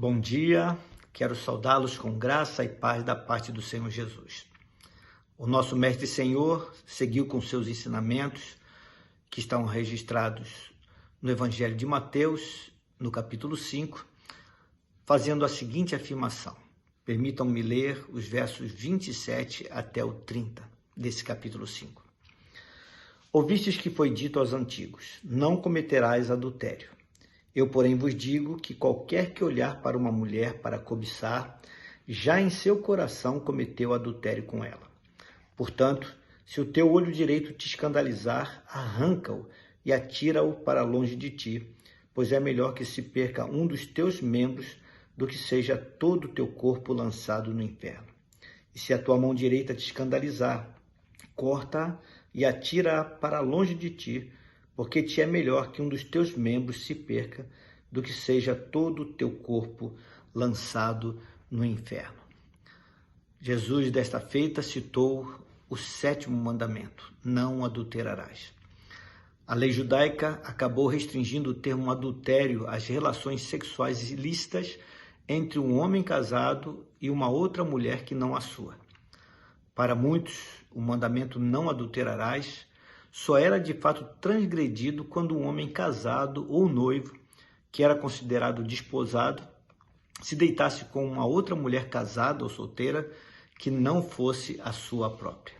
Bom dia, quero saudá-los com graça e paz da parte do Senhor Jesus. O nosso Mestre Senhor seguiu com seus ensinamentos, que estão registrados no Evangelho de Mateus, no capítulo 5, fazendo a seguinte afirmação. Permitam-me ler os versos 27 até o 30 desse capítulo 5. Ouvistes que foi dito aos antigos, não cometerás adultério. Eu, porém, vos digo que qualquer que olhar para uma mulher para cobiçar, já em seu coração cometeu adultério com ela. Portanto, se o teu olho direito te escandalizar, arranca-o e atira-o para longe de ti, pois é melhor que se perca um dos teus membros do que seja todo o teu corpo lançado no inferno. E se a tua mão direita te escandalizar, corta-a e atira-a para longe de ti, porque te é melhor que um dos teus membros se perca do que seja todo o teu corpo lançado no inferno. Jesus, desta feita, citou o 7º mandamento, não adulterarás. A lei judaica acabou restringindo o termo adultério às relações sexuais ilícitas entre um homem casado e uma outra mulher que não a sua. Para muitos, o mandamento não adulterarás só era de fato transgredido quando um homem casado ou noivo, que era considerado desposado, se deitasse com uma outra mulher casada ou solteira que não fosse a sua própria.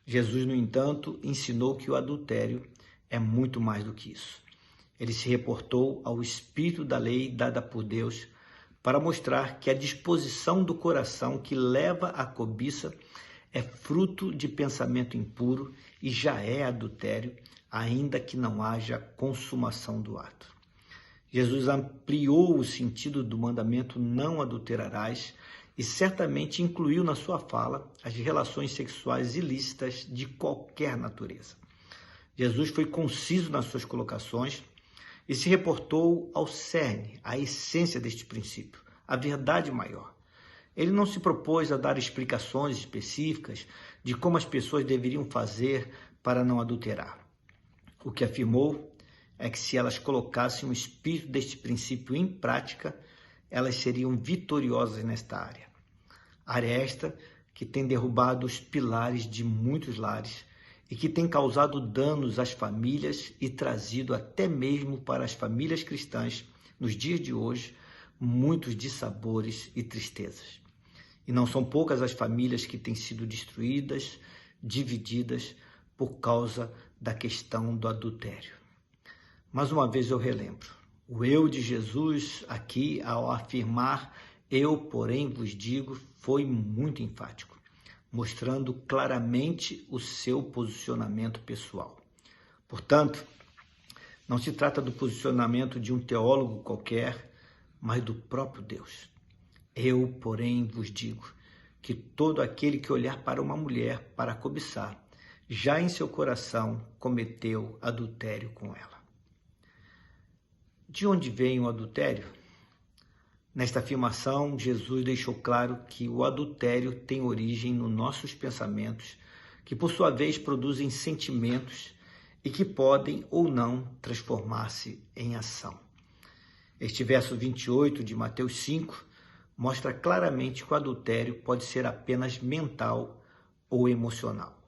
Jesus, no entanto, ensinou que o adultério é muito mais do que isso. Ele se reportou ao espírito da lei dada por Deus para mostrar que a disposição do coração que leva à cobiça é fruto de pensamento impuro e já é adultério, ainda que não haja consumação do ato. Jesus ampliou o sentido do mandamento não adulterarás e certamente incluiu na sua fala as relações sexuais ilícitas de qualquer natureza. Jesus foi conciso nas suas colocações e se reportou ao cerne, à essência deste princípio, a verdade maior. Ele não se propôs a dar explicações específicas de como as pessoas deveriam fazer para não adulterar. O que afirmou é que se elas colocassem o espírito deste princípio em prática, elas seriam vitoriosas nesta área. Área esta que tem derrubado os pilares de muitos lares e que tem causado danos às famílias e trazido até mesmo para as famílias cristãs, nos dias de hoje, muitos dissabores e tristezas. E não são poucas as famílias que têm sido destruídas, divididas por causa da questão do adultério. Mais uma vez eu relembro, o eu de Jesus aqui, ao afirmar eu, porém, vos digo, foi muito enfático, mostrando claramente o seu posicionamento pessoal. Portanto, não se trata do posicionamento de um teólogo qualquer, mas do próprio Deus. Eu, porém, vos digo que todo aquele que olhar para uma mulher para cobiçar, já em seu coração cometeu adultério com ela. De onde vem o adultério? Nesta afirmação, Jesus deixou claro que o adultério tem origem nos nossos pensamentos, que por sua vez produzem sentimentos e que podem ou não transformar-se em ação. Este verso 28 de Mateus 5 mostra claramente que o adultério pode ser apenas mental ou emocional.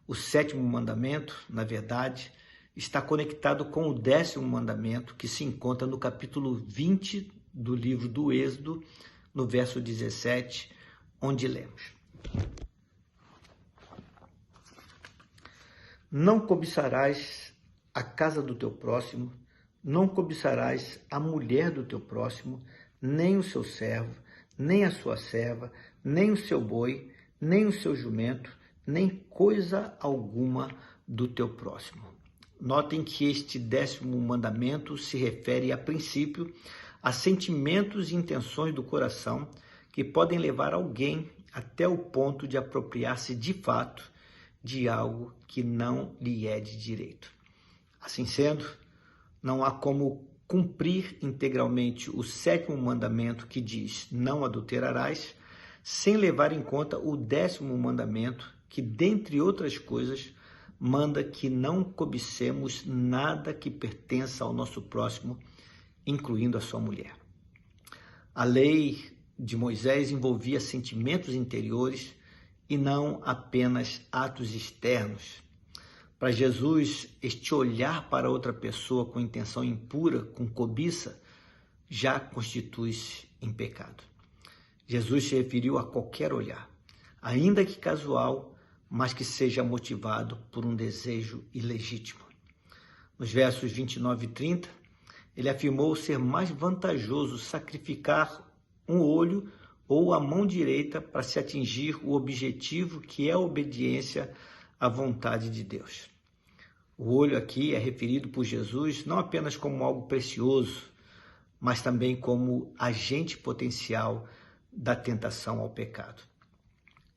O 7º mandamento, na verdade, está conectado com o 10º mandamento, que se encontra no capítulo 20 do livro do Êxodo, no verso 17, onde lemos: Não cobiçarás a casa do teu próximo, não cobiçarás a mulher do teu próximo, nem o seu servo, nem a sua serva, nem o seu boi, nem o seu jumento, nem coisa alguma do teu próximo. Notem que este 10º mandamento se refere, a princípio, a sentimentos e intenções do coração que podem levar alguém até o ponto de apropriar-se de fato de algo que não lhe é de direito. Assim sendo, não há como cumprir integralmente o 7º mandamento que diz não adulterarás, sem levar em conta o 10º mandamento que, dentre outras coisas, manda que não cobicemos nada que pertença ao nosso próximo, incluindo a sua mulher. A lei de Moisés envolvia sentimentos interiores e não apenas atos externos. Para Jesus, este olhar para outra pessoa com intenção impura, com cobiça, já constitui-se em pecado. Jesus se referiu a qualquer olhar, ainda que casual, mas que seja motivado por um desejo ilegítimo. Nos versos 29 e 30, ele afirmou ser mais vantajoso sacrificar um olho ou a mão direita para se atingir o objetivo que é a obediência à vontade de Deus. O olho aqui é referido por Jesus não apenas como algo precioso, mas também como agente potencial da tentação ao pecado.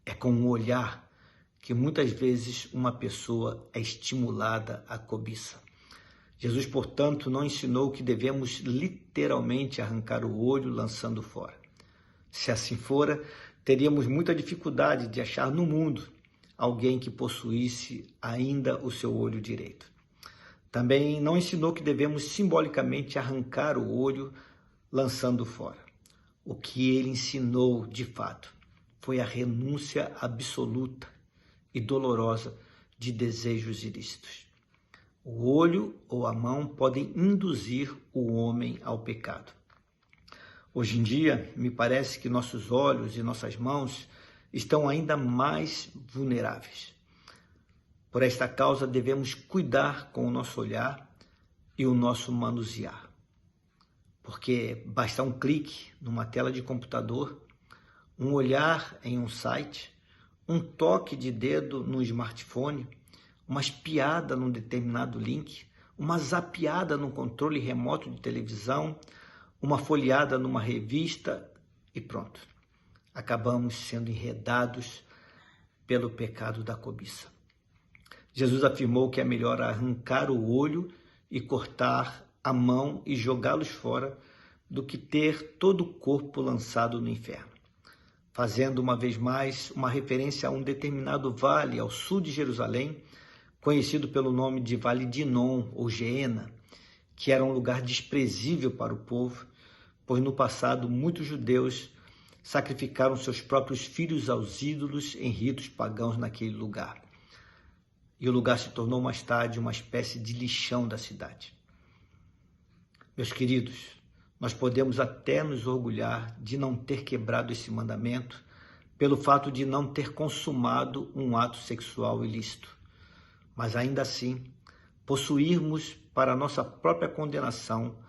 É com um olhar que muitas vezes uma pessoa é estimulada à cobiça. Jesus, portanto, não ensinou que devemos literalmente arrancar o olho lançando fora. Se assim fora, teríamos muita dificuldade de achar no mundo alguém que possuísse ainda o seu olho direito. Também não ensinou que devemos simbolicamente arrancar o olho lançando fora. O que ele ensinou, de fato, foi a renúncia absoluta e dolorosa de desejos ilícitos. O olho ou a mão podem induzir o homem ao pecado. Hoje em dia, me parece que nossos olhos e nossas mãos estão ainda mais vulneráveis. Por esta causa, devemos cuidar com o nosso olhar e o nosso manusear. Porque basta um clique numa tela de computador, um olhar em um site, um toque de dedo no smartphone, uma espiada num determinado link, uma zapeada num controle remoto de televisão, uma folheada numa revista e pronto. Acabamos sendo enredados pelo pecado da cobiça. Jesus afirmou que é melhor arrancar o olho e cortar a mão e jogá-los fora do que ter todo o corpo lançado no inferno. Fazendo uma vez mais uma referência a um determinado vale ao sul de Jerusalém, conhecido pelo nome de Vale de Inom ou Geena, que era um lugar desprezível para o povo, pois no passado muitos judeus sacrificaram seus próprios filhos aos ídolos em ritos pagãos naquele lugar. E o lugar se tornou mais tarde uma espécie de lixão da cidade. Meus queridos, nós podemos até nos orgulhar de não ter quebrado esse mandamento pelo fato de não ter consumado um ato sexual ilícito. Mas ainda assim, possuirmos para nossa própria condenação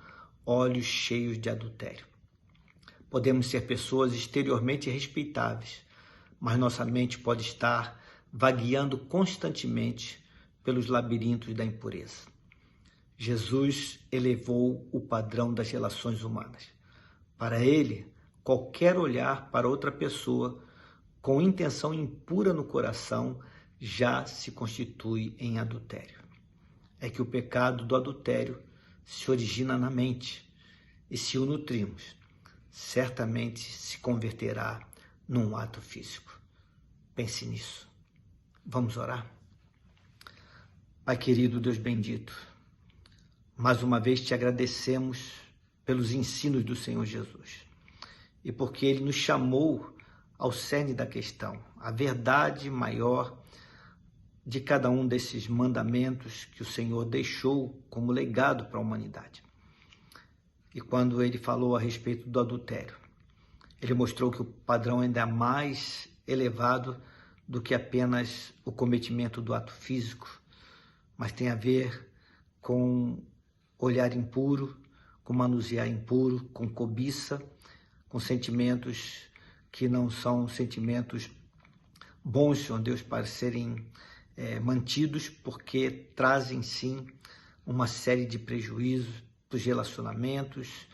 olhos cheios de adultério. Podemos ser pessoas exteriormente respeitáveis, mas nossa mente pode estar vagueando constantemente pelos labirintos da impureza. Jesus elevou o padrão das relações humanas. Para ele, qualquer olhar para outra pessoa com intenção impura no coração já se constitui em adultério. É que o pecado do adultério se origina na mente e, se o nutrimos, certamente se converterá num ato físico. Pense nisso. Vamos orar? Pai querido, Deus bendito, mais uma vez te agradecemos pelos ensinos do Senhor Jesus e porque Ele nos chamou ao cerne da questão, a verdade maior de cada um desses mandamentos que o Senhor deixou como legado para a humanidade. E quando Ele falou a respeito do adultério, Ele mostrou que o padrão ainda é mais elevado do que apenas o cometimento do ato físico, mas tem a ver com olhar impuro, com manusear impuro, com cobiça, com sentimentos que não são sentimentos bons, Senhor Deus, para serem mantidos, porque trazem sim uma série de prejuízos para os relacionamentos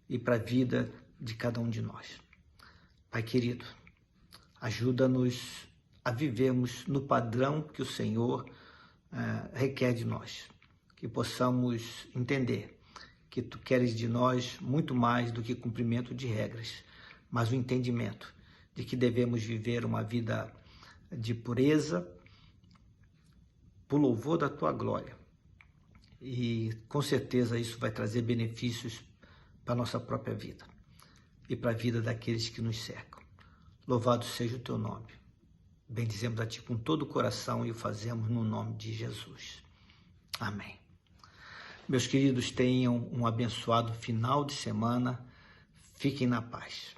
e para a vida de cada um de nós. Pai querido, ajuda-nos a vivermos no padrão que o Senhor requer de nós, que possamos entender que Tu queres de nós muito mais do que cumprimento de regras, mas o entendimento de que devemos viver uma vida de pureza, por louvor da Tua glória. E com certeza isso vai trazer benefícios para a nossa própria vida. e para a vida daqueles que nos cercam. Louvado seja o teu nome. Bendizemos a ti com todo o coração e o fazemos no nome de Jesus. Amém. Meus queridos, tenham um abençoado final de semana. Fiquem na paz.